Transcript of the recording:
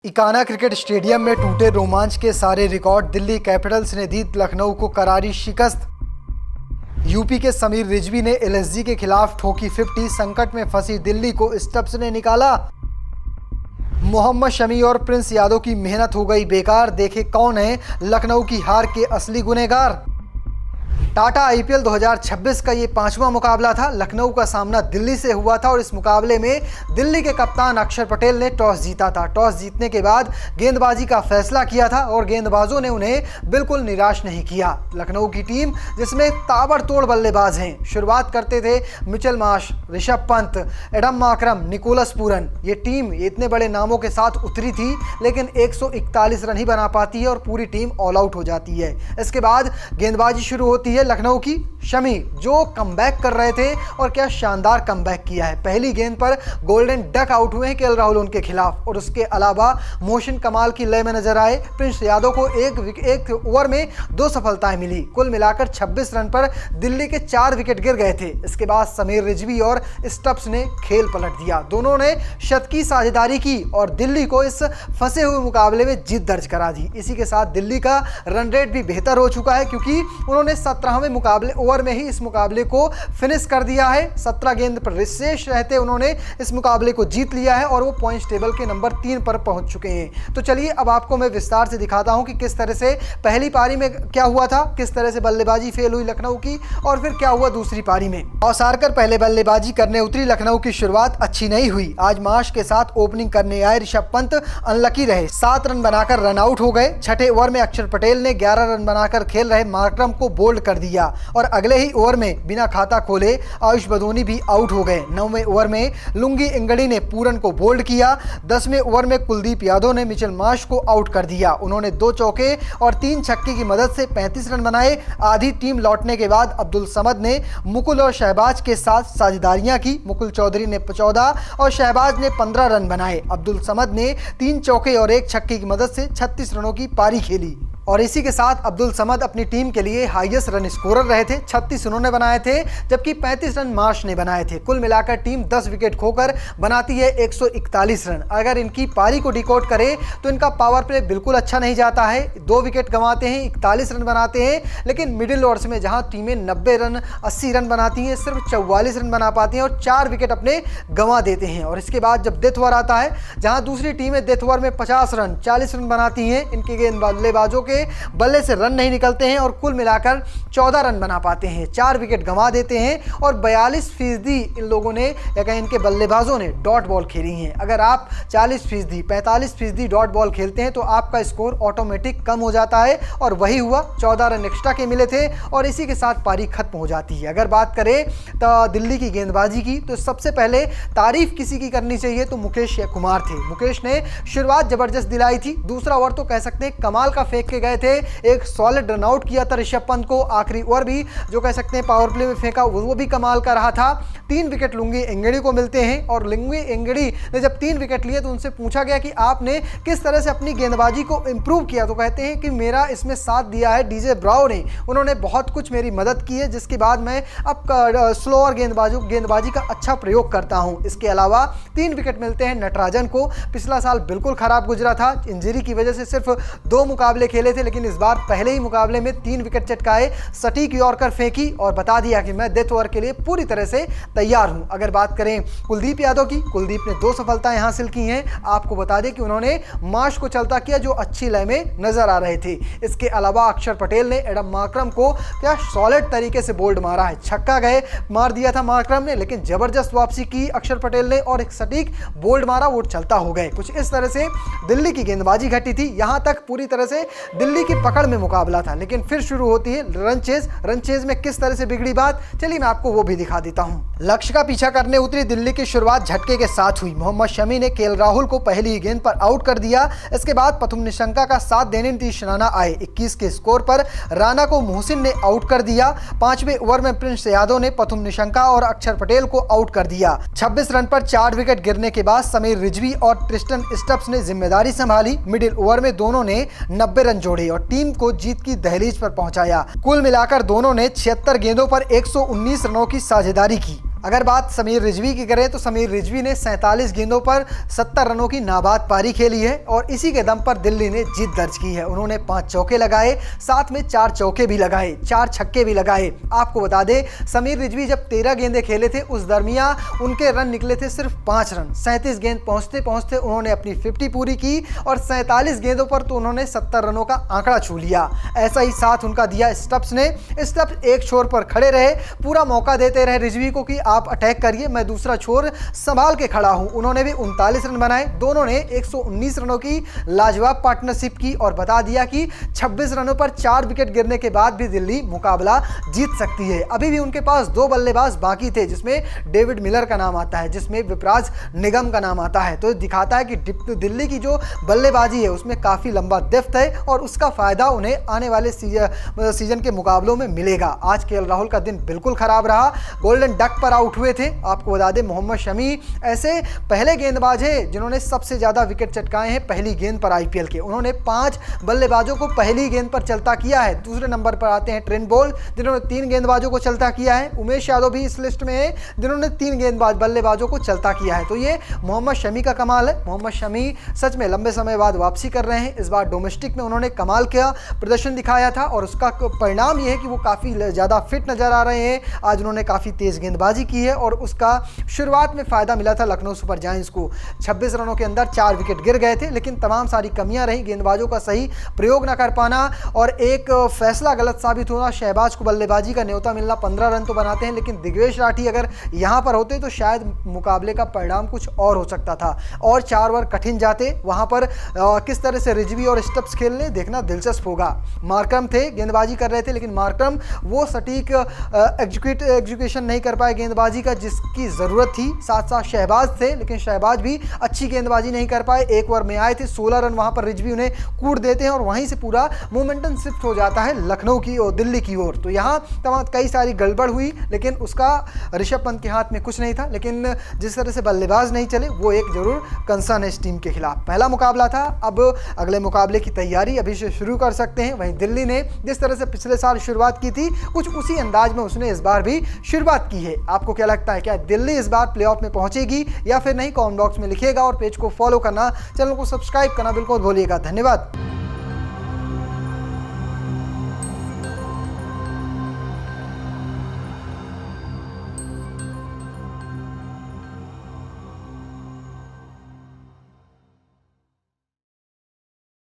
Ekana cricket stadium में टूटे रोमांच के सारे रिकॉर्ड। दिल्ली कैपिटल्स ने दी लखनऊ को करारी शिकस्त। यूपी के समीर रिजवी ने एलएसजी के खिलाफ ठोकी 50। संकट में फंसी दिल्ली को स्टब्स ने निकाला। मोहम्मद शमी और प्रिंस यादव की मेहनत हो गई बेकार। देखे कौन है लखनऊ की हार के असली गुनहगार। टाटा आईपीएल 2026 का ये 5वां मुकाबला था। लखनऊ का सामना दिल्ली से हुआ था और इस मुकाबले में दिल्ली के कप्तान अक्षर पटेल ने टॉस जीता था। टॉस जीतने के बाद गेंदबाजी का फैसला किया था और गेंदबाजों ने उन्हें बिल्कुल निराश नहीं किया। लखनऊ की टीम जिसमें ताबड़तोड़ बल्लेबाज हैं। शुरुआत करते थे Mitchell Marsh, Rishabh Pant, Adam Markram, Nicholas Pooran. ये टीम इतने बड़े नामों के साथ उतरी थी लेकिन 141 रन ही बना पाती है और पूरी टीम ऑल आउट हो जाती है। इसके बाद गेंदबाजी शुरू होती है लखनऊ की। शमी जो कमबैक कर रहे थे और क्या शानदार कमबैक किया है। पहली गेंद पर गोल्डन डक आउट हुए हैं केएल राहुल उनके खिलाफ और उसके अलावा मोहसिन कमाल की लय में नजर आए। प्रिंस यादव को एक ओवर में 2 सफलताएं मिली। कुल मिलाकर 26 रन पर दिल्ली के 4 विकेट गिर गए थे। इसके बाद समीर रिजवी और स्टब्स ने खेल पलट दिया। दोनों ने शतकी साझेदारी की और दिल्ली को इस फंसे हुए मुकाबले में जीत दर्ज करा दी। इसी के साथ दिल्ली का रन रेट भी बेहतर हो चुका है क्योंकि उन्होंने 17वें मुकाबले ओवर में ही इस मुकाबले को फिनिश कर दिया है। 17 गेंद पर शेष रहते उन्होंने इस मुकाबले को जीत लिया है और वो पॉइंट्स टेबल के नंबर 3 पर पहुंच चुके हैं। तो चलिए अब आपको मैं विस्तार से दिखाता हूं कि किस तरह से पहली पारी में क्या हुआ था, किस तरह से बल्लेबाजी फेल हुई लखनऊ की और फिर क्या हुआ दूसरी पारी में। औसारकर पहले बल्लेबाजी करने उतरी। लखनऊ की शुरुआत अच्छी नहीं हुई। आज मार्श के साथ ओपनिंग करने आए ऋषभ पंत अनलकी रहे। 7 रन बनाकर रन आउट हो गए। छठे ओवर में अक्षर पटेल ने 11 रन बनाकर खेल रहे मार्करम को बोल्ड कर दिया और अगले ही ओवर में बिना खाता खोले आयुष बदोनी भी आउट हो गए। 9वें ओवर में लुंगी इंगड़ी ने पूरन को बोल्ड किया। 10वें ओवर में कुलदीप यादव ने मिचेल मार्श को आउट कर दिया। उन्होंने 2 चौके और 3 छक्के की मदद से 35 रन बनाए। आधी टीम लौटने के बाद अब्दुल समद ने मुकुल और शहबाज के साथ साझेदारियां की। मुकुल चौधरी ने 14 और शहबाज ने 15 रन बनाए। अब्दुल समद ने 3 चौके और 1 छक्के की मदद से 36 रनों की पारी खेली और इसी के साथ अब्दुल समद अपनी टीम के लिए हाईएस्ट रन स्कोरर रहे थे। 36 उन्होंने बनाए थे जबकि 35 रन मार्श ने बनाए थे। कुल मिलाकर टीम 10 विकेट खोकर बनाती है 141 रन। अगर इनकी पारी को डिकोड करें तो इनका पावर प्ले बिल्कुल अच्छा नहीं जाता है। 2 विकेट गंवाते हैं, 41 रन बनाते हैं, लेकिन मिडिल ओवर्स में जहां टीमें 90 रन 80 रन बनाती हैं सिर्फ 44 रन बना पाती हैं और 4 विकेट अपने गंवा देते हैं। और इसके बाद जब डेथ ओवर आता है जहां दूसरी टीमें डेथ ओवर में 50 रन 40 रन बनाती हैं, इनके गेंदबाजों के बल्ले से रन नहीं निकलते हैं और कुल मिलाकर 14 रन बना पाते हैं। 4 विकेट गंवा देते हैं और 42% इन लोगों ने या कहें इनके बल्लेबाजों ने डॉट बॉल खेली हैं। अगर आप 40% 45% डॉट बॉल खेलते हैं तो आपका स्कोर ऑटोमेटिक कम हो जाता है और वही हुआ। 14 रन एक्स्ट्रा के मिले थे और इसी के साथ पारी खत्म हो जाती है। अगर बात करें तो दिल्ली की गेंदबाजी की तो सबसे पहले तारीफ किसी की करनी चाहिए तो मुकेश कुमार थे। मुकेश ने शुरुआत जबरदस्त दिलाई थी। दूसरा ओवर तो कह सकते हैं कमाल का फेंक के गए थे। एक सॉलिड रन आउट किया था ऋषभ पंत को। आखिरी ओवर भी जो कह सकते हैं पावर प्ले में फेंका वो भी कमाल का रहा था। 3 विकेट लुंगी इंगड़ी को मिलते हैं और लुंगी इंगड़ी ने जब 3 विकेट लिए तो उनसे पूछा गया कि आपने किस तरह से अपनी गेंदबाजी को इंप्रूव किया, तो कहते हैं कि मेरा इसमें साथ दिया है डीजे ब्रावो ने। उन्होंने बहुत कुछ मेरी मदद की है जिसके बाद मैं अब स्लोअर गेंदबाजी का अच्छा प्रयोग करता हूं। इसके अलावा 3 विकेट मिलते हैं नटराजन को। पिछला साल बिल्कुल खराब गुजरा था। इंजरी की वजह से सिर्फ 2 मुकाबले खेले थे लेकिन इस बार पहले ही मुकाबले में 3 विकेट चटकाए, सटीक यॉर्कर फेंकी और बता दिया कि मैं डेथ ओवर के लिए पूरी तरह से तैयार हूं। अगर बात करें कुलदीप यादव की, कुलदीप ने 2 सफलताएं हासिल की हैं। आपको बता दें कि उन्होंने मार्श को चलता किया जो अच्छी लय में नजर आ रहे थे। इसके अलावा अक्षर पटेल ने एडम मार्करम को क्या सॉलिड तरीके से बोल्ड मारा है। छक्का मार दिया था मार्करम ने लेकिन जबरदस्त वापसी की अक्षर पटेल ने और एक सटीक बोल्ड मारा, वो चलता हो गए। कुछ इस तरह से दिल्ली की गेंदबाजी घटी थी। यहां तक पूरी तरह से दिल्ली की पकड़ में मुकाबला था लेकिन फिर शुरू होती है रन चेज में किस तरह से बिगड़ी बात, चलिए मैं आपको वो भी दिखा देता हूं। लक्ष्य का पीछा करने उतरी दिल्ली की शुरुआत झटके के साथ हुई। मोहम्मद शमी ने केएल राहुल को पहली गेंद पर आउट कर दिया। इसके बाद प्रथम निशंका का साथ देने नीतीश राणा आए। 21 के स्कोर पर राणा को मोहसिन ने आउट कर दिया। 5वें ओवर में प्रिंस यादव ने प्रथम निशंका और अक्षर पटेल को आउट कर दिया। 26 रन पर 4 विकेट गिरने के बाद समीर रिजवी और ट्रिस्टन स्टब्स ने जिम्मेदारी संभाली। मिडिल ओवर में दोनों ने 90 रन जोड़े और टीम को जीत की दहलीज पर पहुंचाया। कुल मिलाकर दोनों ने 76 गेंदों पर 119 रनों की साझेदारी की। अगर बात समीर रिजवी की करें तो समीर रिजवी ने 47 गेंदों पर 70 रनों की नाबाद पारी खेली है और इसी के दम पर दिल्ली ने जीत दर्ज की है। उन्होंने 5 चौके लगाए, साथ में 4 चौके भी लगाए, 4 छक्के भी लगाए। आपको बता दें समीर रिजवी जब 13 गेंदें खेले थे उस दरमियान उनके रन निकले थे सिर्फ 5 रन। 37 गेंद पहुंचते पहुंचते उन्होंने अपनी 50 पूरी की और 47 गेंदों पर तो उन्होंने 70 रनों का आंकड़ा छू लिया। ऐसा ही साथ उनका दिया स्टप्स ने। स्टप्स एक छोर पर खड़े रहे, पूरा मौका देते रहे रिजवी को कि आप अटैक करिए, मैं दूसरा छोर संभाल के खड़ा हूं। उन्होंने भी 39 रन बनाए। दोनों ने 119 रनों की लाजवाब पार्टनरशिप की और बता दिया कि 26 रनों पर 4 विकेट गिरने के बाद भी दिल्ली मुकाबला जीत सकती है। अभी भी उनके पास 2 बल्लेबाज बाकी थे, जिसमें डेविड मिलर का नाम आता है, जिसमें विपराज निगम का नाम आता है। तो दिखाता है कि दिल्ली की जो बल्लेबाजी है उसमें काफ़ी लंबा डेप्थ है और उसका फायदा उन्हें आने वाले सीजन के मुकाबलों में मिलेगा। आज केएल राहुल का दिन बिल्कुल खराब रहा, गोल्डन डक पर आउट हुए थे। आपको बता दें मोहम्मद शमी ऐसे पहले गेंदबाज हैं जिन्होंने सबसे ज़्यादा विकेट चटकाए हैं पहली गेंद पर आईपीएल के। उन्होंने 5 बल्लेबाजों को पहली गेंद पर चलता किया है। दूसरे नंबर पर आते हैं ट्रेंट बोल्ट जिन्होंने 3 गेंदबाजों को चलता किया है। उमेश यादव भी इस लिस्ट में है जिन्होंने 3 बल्लेबाजों को चलता किया है। तो ये मोहम्मद शमी का कमाल है। मोहम्मद शमी सच में लंबे समय बाद वापसी कर रहे हैं। इस बार डोमेस्टिक में उन्होंने कमाल का प्रदर्शन दिखाया था और उसका परिणाम ये है कि वो काफ़ी ज़्यादा फिट नज़र आ रहे हैं। आज उन्होंने काफ़ी तेज़ गेंदबाजी की है और उसका शुरुआत में फ़ायदा मिला था लखनऊ सुपर जायंट्स को। 26 रनों के अंदर 4 विकेट गिर गए थे, लेकिन तमाम सारी कमियां रहीं, गेंदबाजों का सही प्रयोग न कर पाना और एक फैसला गलत साबित होना। शहबाज को बल्लेबाजी का न्योता मिलना, 15 रन तो बनाते हैं, लेकिन दिग्वेश राठी अगर यहाँ पर होते तो शायद मुकाबले का परिणाम कुछ और हो सकता था और 4 ओवर कठिन जाते। वहाँ पर किस तरह से रिजवी और स्टप्स खेलने देखना दिलचस्प होगा। मार्करम थे, गेंदबाजी कर रहे थे, लेकिन मार्करम वो सटीक एग्जीक्यूशन नहीं कर पाए गेंदबाजी का जिसकी ज़रूरत थी। साथ साथ शहबाज थे, लेकिन शहबाज भी अच्छी गेंदबाजी नहीं कर पाए। 1 ओवर में आए थे, 16 रन वहाँ पर रिजवी उन्हें कूट देते हैं और वहीं से पूरा मोमेंटम शिफ्ट हो जाता है लखनऊ की और दिल्ली की ओर। तो यहाँ तमाम कई सारी गड़बड़ हुई, लेकिन उसका ऋषभ पंत के हाथ में कुछ नहीं था। लेकिन जिस तरह से बल्लेबाज नहीं चले वो एक जरूर कंसर्न है इस टीम के खिलाफ। पहला मुकाबला था, अब अगले मुकाबले की तैयारी अभी से शुरू कर सकते हैं। वहीं दिल्ली ने जिस तरह से पिछले साल शुरुआत की थी कुछ उसी अंदाज में उसने इस बार भी शुरुआत की है। आपको क्या लगता है, क्या दिल्ली इस बार प्लेऑफ में पहुंचेगी या फिर नहीं? कमेंट बॉक्स में लिखिएगा और पेज को फॉलो करना, चैनल को सब्सक्राइब करना बिल्कुल भूलिएगा। धन्यवाद।